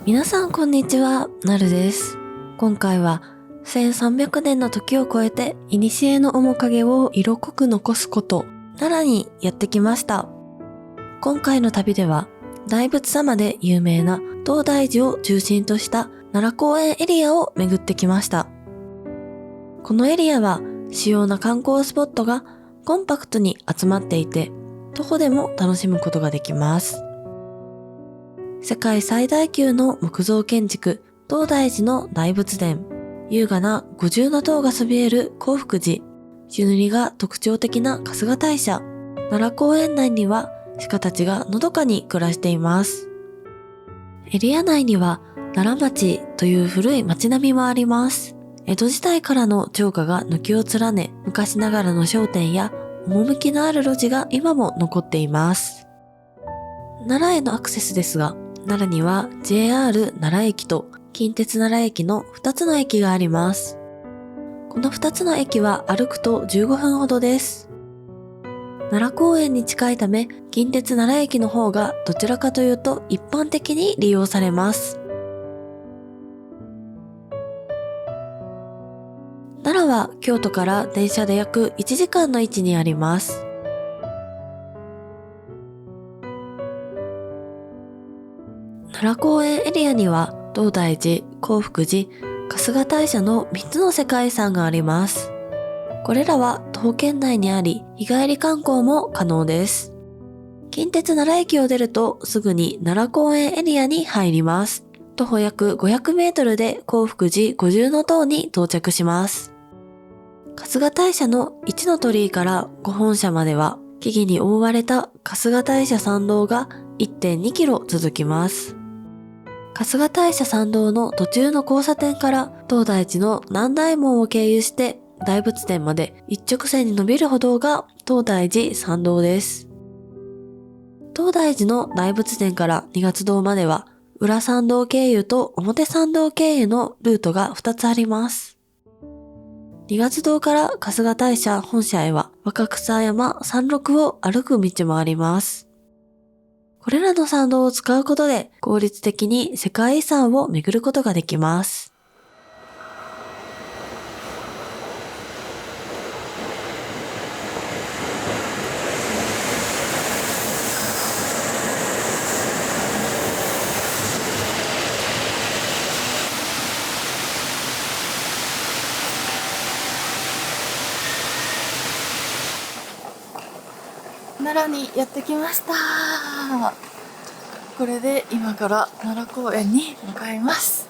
皆さんこんにちは、なるです。今回は1300年の時を超えて古の面影を色濃く残すこと奈良にやってきました。今回の旅では大仏様で有名な東大寺を中心とした奈良公園エリアを巡ってきました。このエリアは主要な観光スポットがコンパクトに集まっていて徒歩でも楽しむことができます。世界最大級の木造建築、東大寺の大仏殿、優雅な五重塔がそびえる興福寺、朱塗りが特徴的な春日大社、奈良公園内には鹿たちがのどかに暮らしています。エリア内には奈良町という古い町並みもあります。江戸時代からの町家が軒を連ね、昔ながらの商店や趣のある路地が今も残っています。奈良へのアクセスですが、奈良には JR 奈良駅と近鉄奈良駅の2つの駅があります。この2つの駅は歩くと15分ほどです。奈良公園に近いため、近鉄奈良駅の方がどちらかというと一般的に利用されます。奈良は京都から電車で約1時間の位置にあります。奈良公園エリアには東大寺、興福寺、春日大社の3つの世界遺産があります。これらは徒歩圏内にあり、日帰り観光も可能です。近鉄奈良駅を出るとすぐに奈良公園エリアに入ります。徒歩約500メートルで興福寺五重塔に到着します。春日大社の一の鳥居から御本社までは木々に覆われた春日大社参道が 1.2 キロ続きます。春日大社参道の途中の交差点から東大寺の南大門を経由して大仏殿まで一直線に伸びる歩道が東大寺参道です。東大寺の大仏殿から二月堂までは裏参道経由と表参道経由のルートが2つあります。二月堂から春日大社本社へは若草山山麓を歩く道もあります。これらの参道を使うことで効率的に世界遺産を巡ることができます。奈良にやってきました。これで今から奈良公園に向かいます。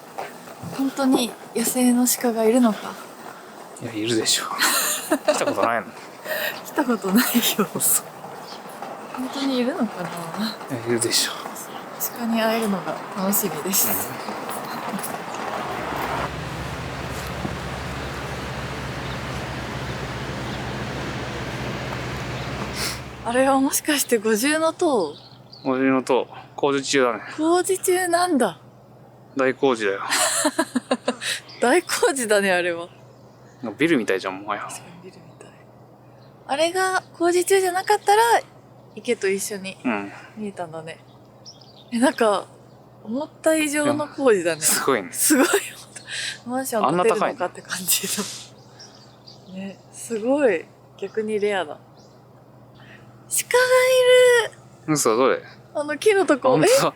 本当に野生の鹿がいるのか。いや、いるでしょ。来たことないの？来たことないよ。本当にいるのかな。いるでしょ。鹿に会えるのが楽しみです。あれはもしかして五重塔？五重塔工事中だね。工事中なんだ。大工事だよ。大工事だね、あれは。ビルみたいじゃん、もはや。確かにビルみたい。あれが工事中じゃなかったら池と一緒に見えたんだね。なんか思った以上の工事だね。すごいね。すごい。マンション建てるのかって感じの。ね、すごい。逆にレアだ。鹿がいる。嘘、どれ？木のとこ。こんなとこ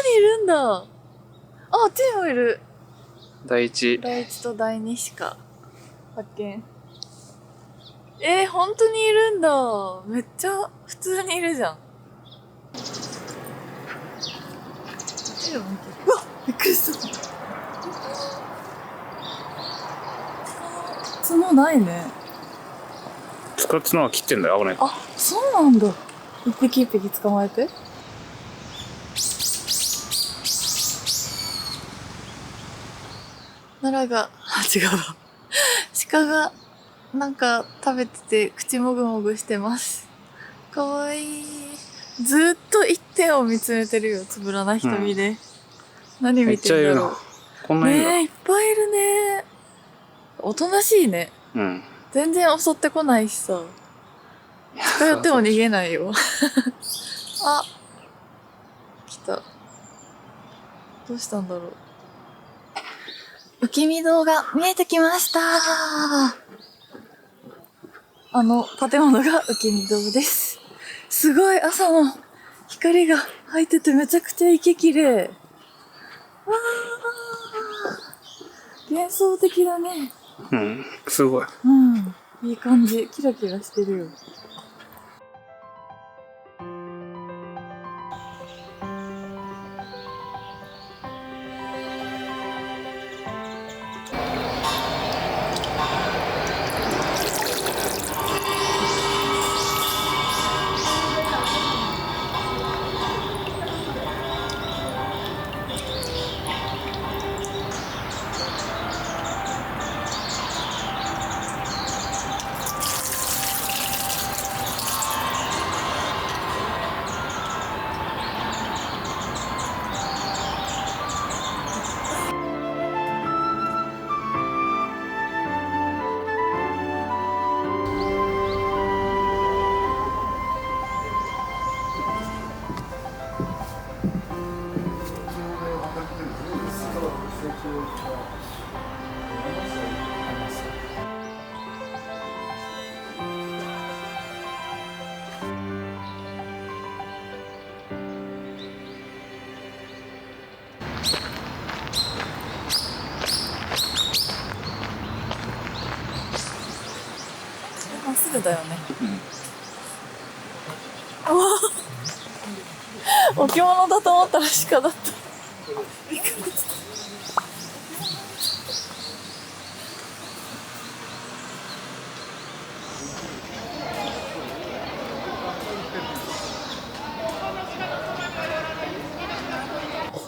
にいるんだ。あっちにもいる。第一と第二鹿発見。本当にいるんだ。めっちゃ普通にいるじゃん。うわ、びっくりした。角ないね。角は切ってんだよ、危ない。あ、そうなんだ。一匹一匹捕まえて。奈良が、違うわ。鹿がなんか食べてて口もぐもぐしてます。かわいい。ずっと一点を見つめてるよ、つぶらな瞳で。何見てるんだろう。めっちゃいるな。こんなにいるんだ。ねえ、いっぱいいるね。おとなしいね。全然襲ってこないしさ。近寄っても逃げないよ。あ、来た。どうしたんだろう。浮見堂が見えてきました。建物が浮見堂です。すごい朝の光が入っててめちゃくちゃ息綺麗。わー、幻想的だね。うん、すごい。うん、いい感じ。キラキラしてるよ。まっすぐだよね。うわ置物だと思ったら鹿だった。びっくりした。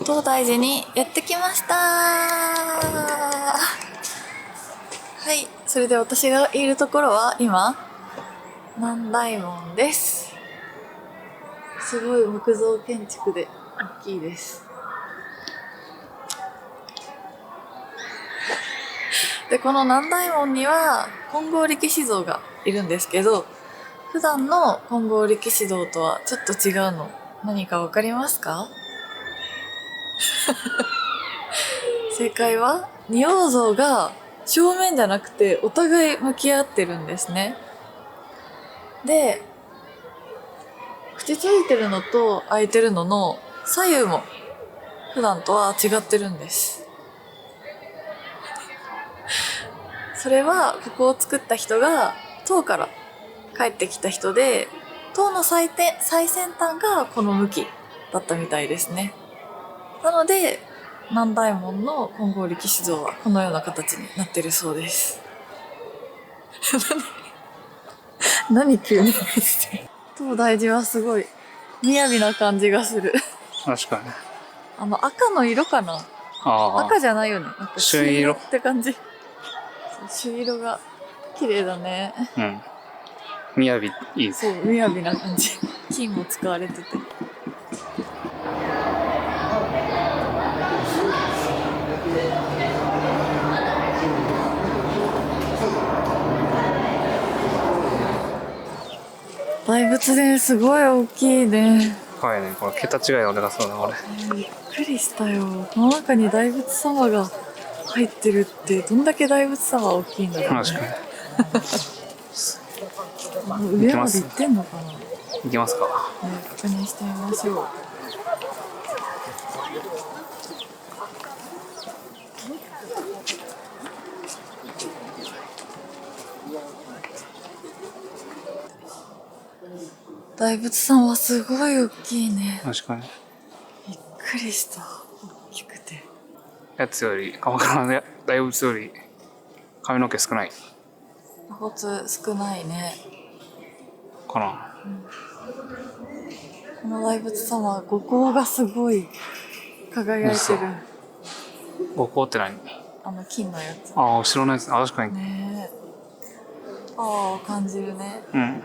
東大寺にやってきました。はい、それで私がいるところは今南大門です。すごい木造建築で大きいです。で、この南大門には金剛力士像がいるんですけど、普段の金剛力士像とはちょっと違うの何かわかりますか？正解は仁王像が正面じゃなくてお互い向き合ってるんですね。で、口ついてるのと開いてるのの左右も普段とは違ってるんです。それはここを作った人が唐から帰ってきた人で、唐の最先端がこの向きだったみたいですね。なので南大門の金剛力士像はこのような形になってるそうです。何急に東大寺はすごい雅な感じがする。確かに。赤の色かな。赤じゃないよね。なんか朱色って感じ。朱色が綺麗だね。うん。雅いいです。そう、雅な感じ。金も使われてて。大仏殿すごい大きいね。はいね、これ桁違いのでかそうだ、これ。びっくりしたよ。この中に大仏様が入ってるって、どんだけ大仏様大きいんだろうね。確かに。上まで行ってんのかな。行きますか。確認してみましょう。大仏さんはすごい大きいね。確かに。びっくりした。大きくて。やつより、鎌倉の大仏より髪の毛少ない。骨少ないね。かな。この大仏様は五光がすごい輝いてる。五光って何？金のやつ。ああ、後ろのやつ。あ、確かに。ねえ。パワーを感じるね。うん。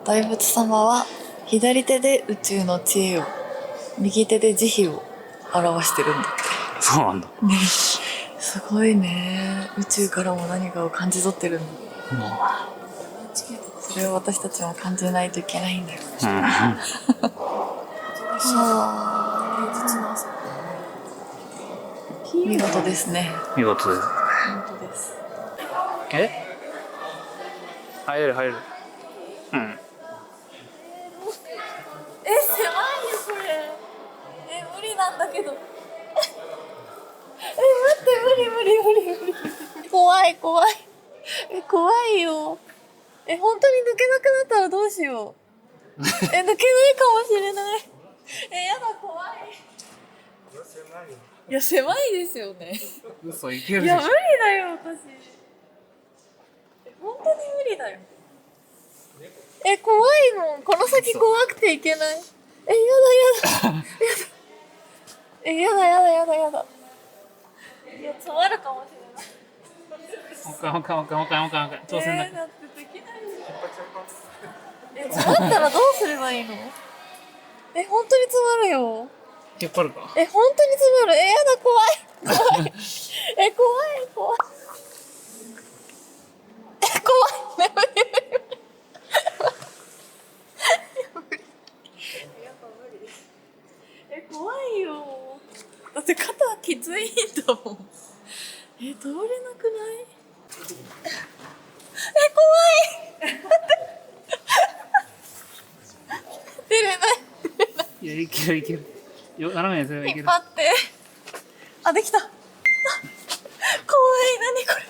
大仏様は左手で宇宙の知恵を、右手で慈悲を表してるんだって。そうなんだ。ね、すごいね。宇宙からも何かを感じ取ってるんだ。それを私たちも感じないといけないんだよ。うん。はあ。見事ですね。見事です。見事です。え入れる入れる。うん。狭いよこれ。無理なんだけど。待って無理。怖い。怖いよ。本当に抜けなくなったらどうしよう。抜けないかもしれない。やだ怖い。いや狭いですよね。嘘いけるでしょ。いや無理だよ私。本当に無理だよ。怖いもん。この先怖くていけない。やだ。やだ。いや詰まるかもしれない。もう一回挑戦だけ。だってできないよ。詰まったらどうすればいいの？本当に詰まるよ。引っ張るか。本当に詰まる。やだ怖い。怖い。怖い。無理。怖いよ。だって肩きついんだもん。通れなくない？怖い。出れない。いやいける。斜めにすればいける。引っ張って。できた。怖い。何これ。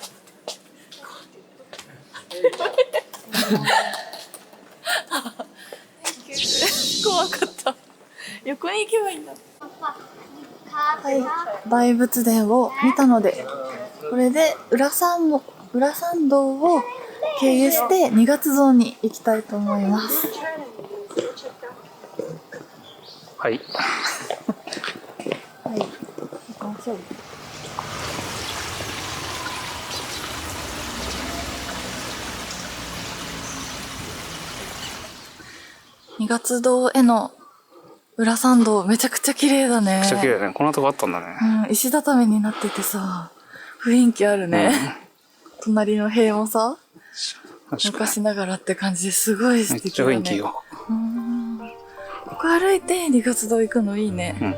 怖かった。横に行けばいいんだ。はい、大仏殿を見たので、これで裏参道を経由して二月堂に行きたいと思います。はい。はい、行きましょう。二月堂への裏参道めちゃくちゃ綺麗だね。めっちゃ綺麗だね。こんなとこあったんだね。石畳になっててさ、雰囲気あるね。隣の塀もさ、昔ながらって感じですごい素敵だね。めっちゃ雰囲気いいよ。ここ歩いて二月堂行くのいいね。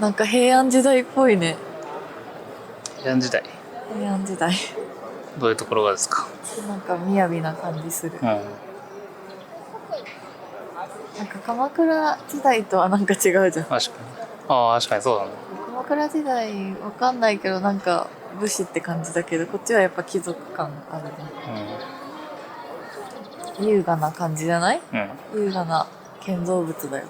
なんか平安時代っぽいね。平安時代。平安時代。どういうところがですか？なんか雅な感じする。うん。なんか鎌倉時代とはなんか違うじゃん。確かに。ああ、確かにそうだね。鎌倉時代わかんないけどなんか武士って感じだけど、こっちはやっぱ貴族感あるね。優雅な感じじゃない？うん。優雅な建造物だよ。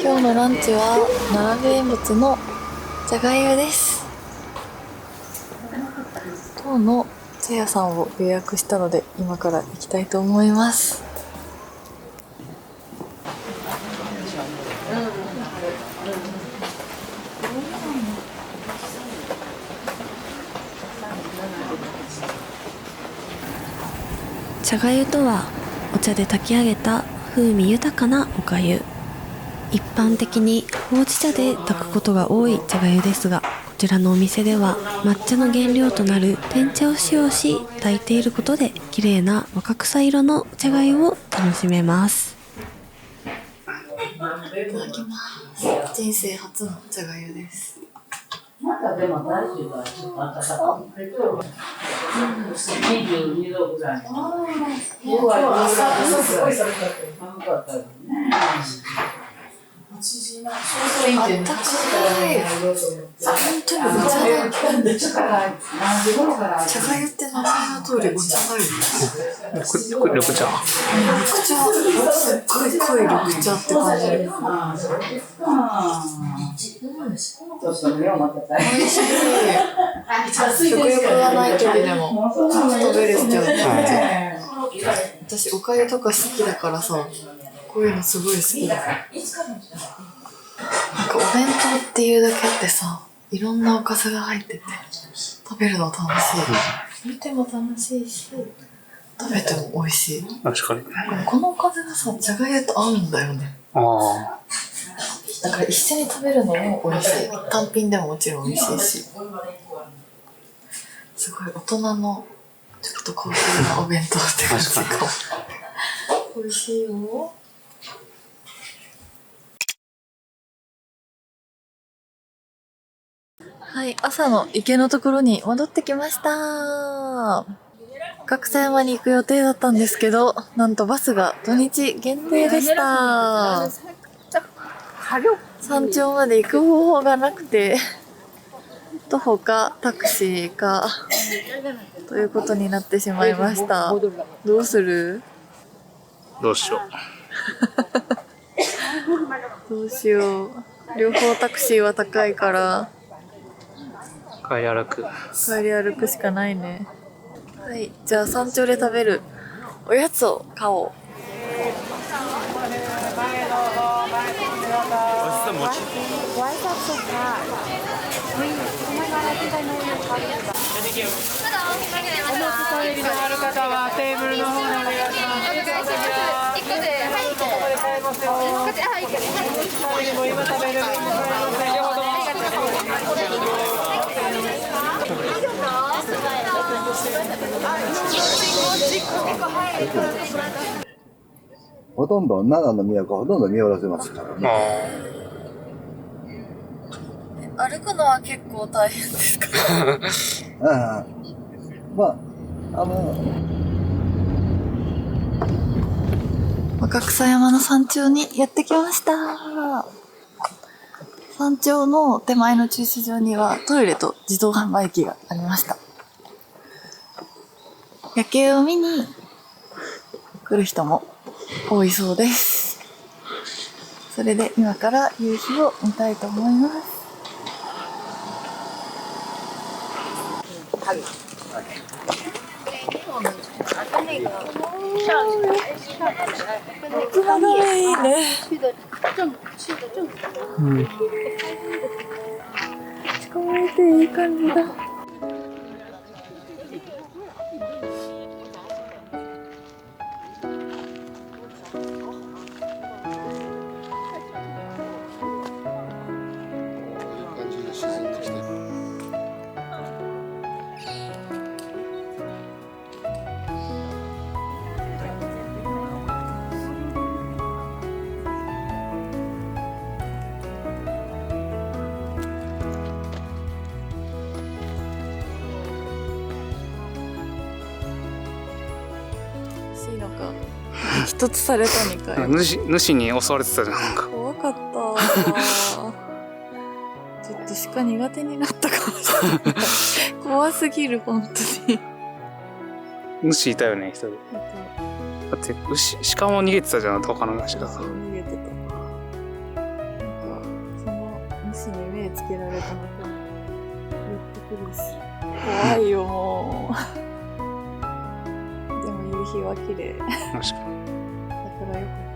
今日のランチは奈良名物のじゃがゆです。当の茶屋さんを予約したので今から行きたいと思います。茶がゆとはお茶で炊き上げた風味豊かなおかゆ。一般的にほうじ茶で炊くことが多い茶がゆですが、こちらのお店では抹茶の原料となる天茶を使用し炊いていることで綺麗な若草色の茶がゆを楽しめます。いただきます。人生初の茶がゆです。まだでも大丈夫はちょっと暖かく22度ぐらい。僕は朝すごい寒かったよね。あったかい。本当にお茶だよ。茶がゆって名前の通りお茶がゆ。緑茶。緑茶、すっごい濃い緑茶って感じ。美味しい。食欲がない時でも食べれちゃう感じ。私おかゆとか好きだからさ、こういうのすごい好きだ。なんかお弁当っていうだけってさ、いろんなおかずが入ってて食べるの楽しい。見ても楽しいし、食べても美味しい。確かに。このおかずがさ、じゃがゆと合うんだよね。ああ。だから一緒に食べるのも美味しい。単品でももちろん美味しいし。すごい大人のちょっと高級なお弁当って感じかも。美味しいよ。はい、朝の池のところに戻ってきました。角田山に行く予定だったんですけど、なんとバスが土日限定でした。山頂まで行く方法がなくて、徒歩かタクシーかということになってしまいました。どうする？どうしよどうしよう。両方タクシーは高いからう。帰り歩く。帰り歩くしかないね。はい、じゃあ山頂で食べるおやつを買おう。ほとんど奈良の都ほとんど見下ろせますからね。歩くのは結構大変ですか？ああ、まあ若草山の山頂にやってきました。山頂の手前の駐車場にはトイレと自動販売機がありました。夜景を見に来る人も多いそうです。それで今から夕日を見たいと思います。いいね。捕まえていい感じだ。しいのか。一つされたにかい。主に襲われてたじゃん。なんか怖かった。ちょっと鹿苦手になったかもしれない。怖すぎる、本当に。主いたよね、一人。だって鹿も逃げてたじゃん、他の鹿が。逃げてた。なんか、その主に目つけられたのか、寄ってくるし。怖いよ、もう。でも夕日は綺麗。確かに。だからよかった。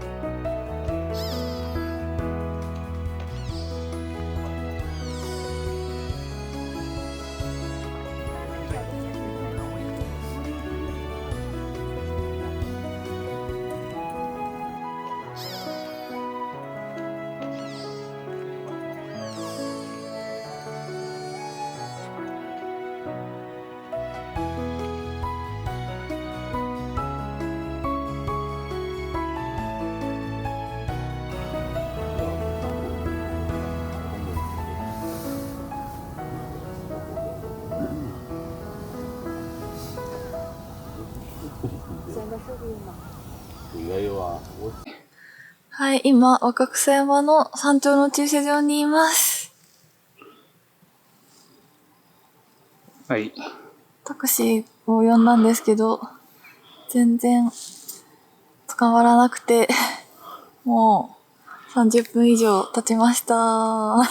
はい、今、若草山の山頂の駐車場にいます。はい。タクシーを呼んだんですけど、全然捕まらなくて、もう30分以上経ちました。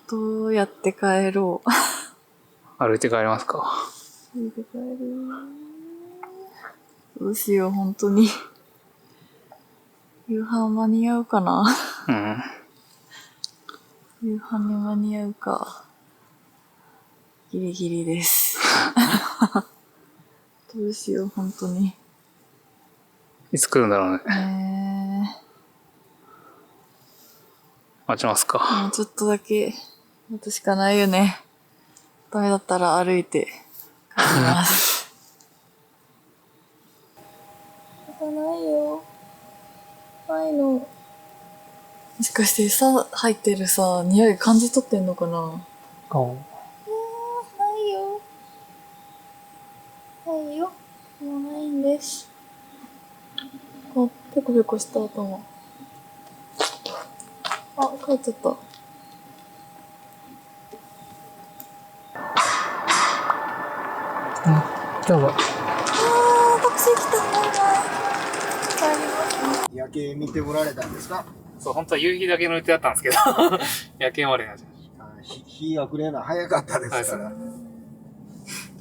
どうやって帰ろう。歩いて帰りますか。歩いて帰る。どうしよう、本当に。夕飯間に合うかな。うん。夕飯に間に合うか。ギリギリです。どうしよう、本当に。いつ来るんだろうね。待ちますか。もうちょっとだけ待つしかないよね。ダメだったら歩いて帰ります。仕方ないよ。ないの。もしかして餌入ってるさ、匂い感じ取ってんのかな？ないよ。ないよ。もうないんです。あ、ペコペコした頭。あ、帰っちゃった。どうぞ。タクシー来た。バイバイ。帰りますね。夜景見ておられたんですか？そう、本当は夕日だけの予定だったんですけど、夜景までになっちゃいまし日が暮れるの早かったですから。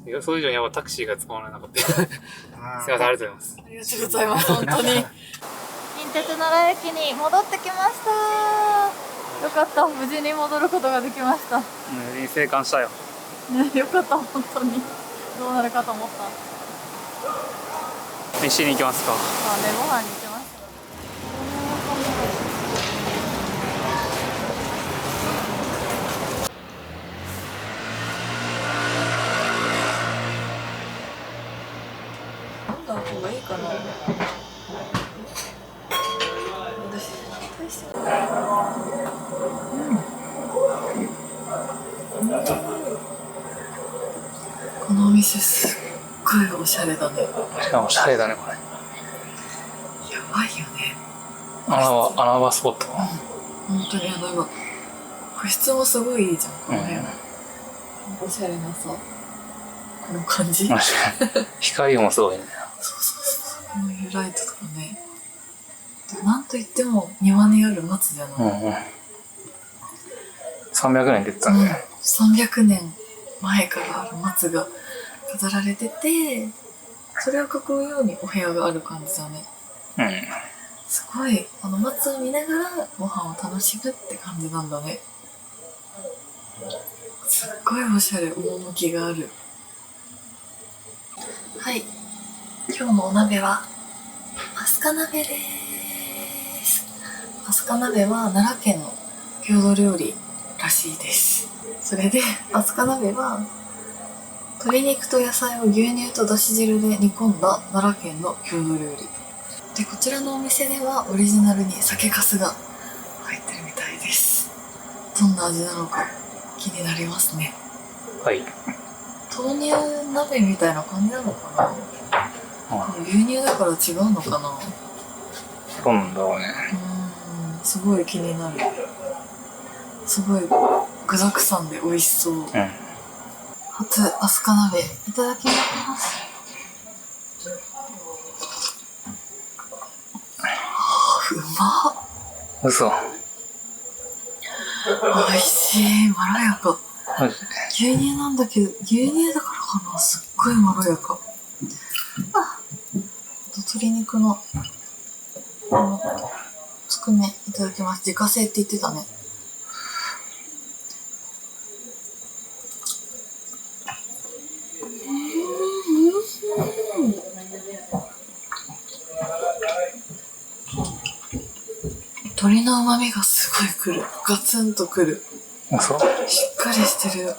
予想以上にやっぱタクシーが使われなかった。すいません、ありがとうございます。ありがとうございます、本当に。近鉄奈良駅に戻ってきました。よかった、無事に戻ることができました。無事に生還したよ。ね、よかった、本当に。どうなるかと思った。飯に行きますか。まあね、ご飯に行ってました。飲んだ方がいいかな。私、大して。このお店すっごいおしゃれだね。しかもおしゃれだね、これ。よね。穴場スポット。本当に今、個室もすごいいいじゃん、この部屋。おしゃれなさ、この感じ。確かに。光もすごいね。そうそうそう。こういうライトとかね。なんといっても庭にある松じゃない。300年って言ってたね。300年前からある松が飾られてて、それを囲うようにお部屋がある感じだね。すごい、松を見ながらご飯を楽しむって感じなんだね。すっごいおしゃれ、趣がある。はい。今日のお鍋は、飛鳥鍋です。飛鳥鍋は奈良県の郷土料理らしいです。それで、飛鳥鍋は、鶏肉と野菜を牛乳とだし汁で煮込んだ奈良県の郷土料理。で、こちらのお店ではオリジナルに酒粕が入ってるみたいです。どんな味なのか気になりますね。はい。豆乳鍋みたいな感じなのかな、牛乳だから違うのかな。どうなんだろうね。すごい気になる。すごい具沢山で美味しそう。初飛鳥鍋いただきます。うまっ。嘘。美味しい。まろやか。マジで。牛乳なんだけど、牛乳だからかな、すっごいまろやか。鶏肉のつくねいただきます。自家製って言ってたね。鶏の旨味がすごいくる。ガツンとくる。そう。しっかりしてる。あ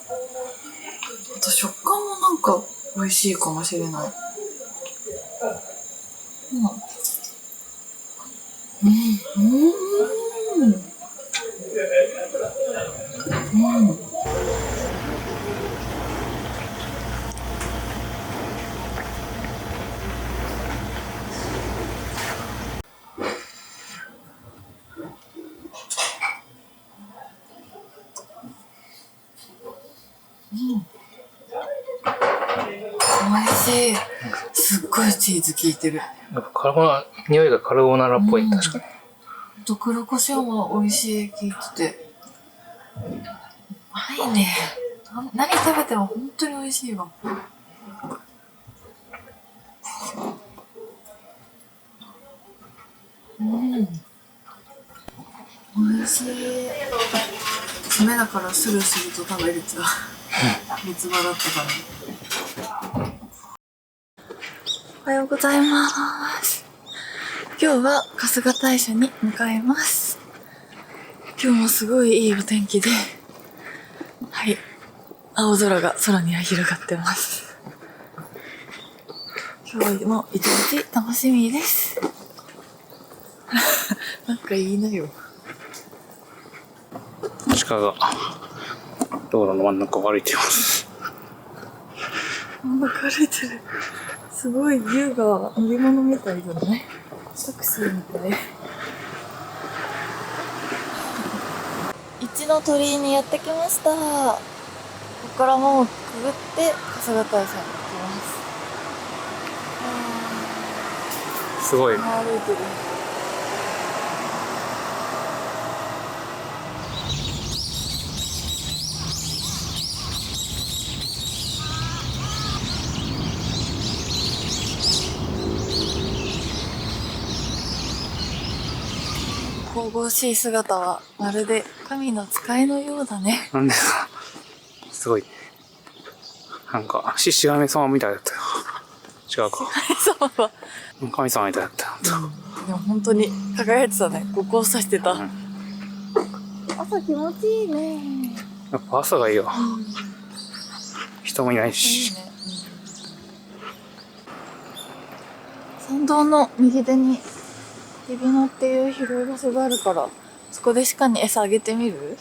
と食感もなんか美味しいかもしれない。美味しい。すっごいチーズ効いてる。やっぱ匂いがカルボナーラっぽい、確かに。黒胡椒も美味しい効いてて。うまいね。何食べても本当に美味しいわ。美味しい。爪だからスルスルと食べれちゃう。三つ葉だったから。おはようございます。今日は春日大社に向かいます。今日もすごいいいお天気で、はい、青空が空には広がってます。今日も一日楽しみです。なんか言いなよ。鹿が道路の真ん中を歩いています。真ん中歩いてる。すごい優雅乗り物みたいだね。タクシーみたい。一の鳥居にやってきました。ここからもうくぐって春日大社に行きます。すごい。歩いてる。神々しい姿はまるで神の使いのようだね。なんでさ、すごい。なんか、獅子神様みたいだったよ。違うか。神様は、神様みたいだったよ。でも本当に輝いてたね。ここを指してた。朝気持ちいいね。やっぱ朝がいいよ。人もいないし。いいね。参道の右手に日比野っていう広い場所があるから、そこで鹿に餌あげてみる？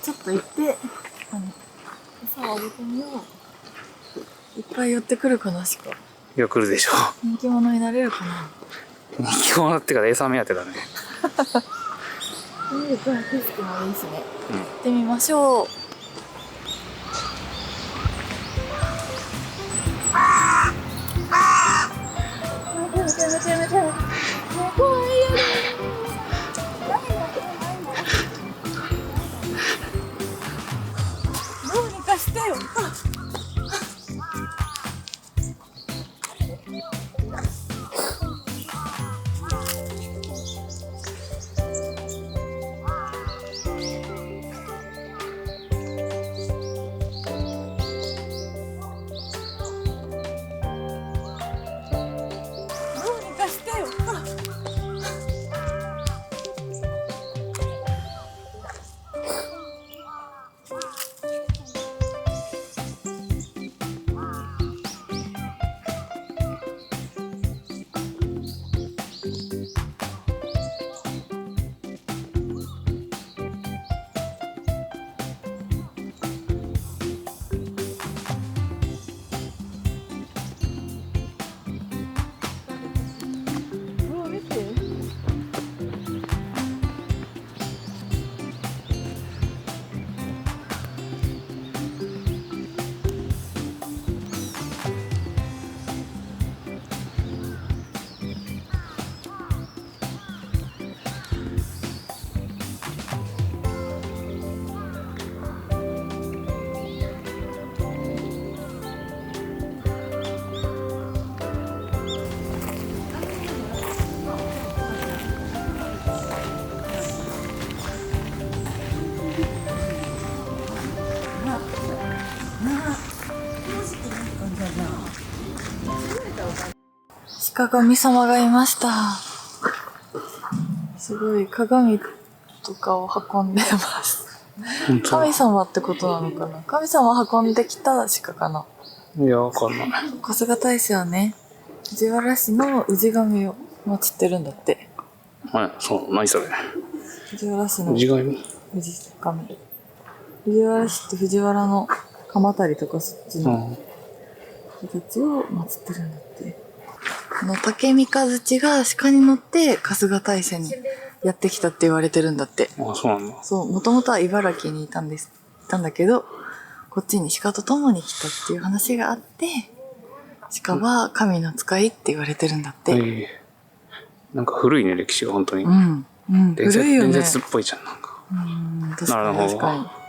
ちょっと行って、餌をあげてみよう。いっぱい寄ってくるかな、鹿。よく来るでしょ。人気者になれるかな。生き物ってから餌目当てだね。見ると景色もいいしね。うん行ってみましょう。どうにかしてよ。どうにかしてよ。うわ、見て。鹿神様がいました。すごい鏡とかを運んでます。本当神様ってことなのかな。神様運んできた鹿かな。いや、わかんない。春日大社はね、藤原氏の氏神を祀ってるんだって。はい、そう、何それ。藤原氏の氏神。氏神。藤原氏って藤原の鎌足とかそっちのうん。人たちを祀ってるんだって。竹三日月が鹿に乗って春日大社にやってきたって言われてるんだって。あ、そうなんだ。そう、もともとは茨城にいたんだけど、こっちに鹿と共に来たっていう話があって、鹿は神の使いって言われてるんだって。ええ、なんか古いね、歴史が本当に。うん。うん。古いよね。伝説っぽいじゃん、なんか。うん、確かになるほど確かに。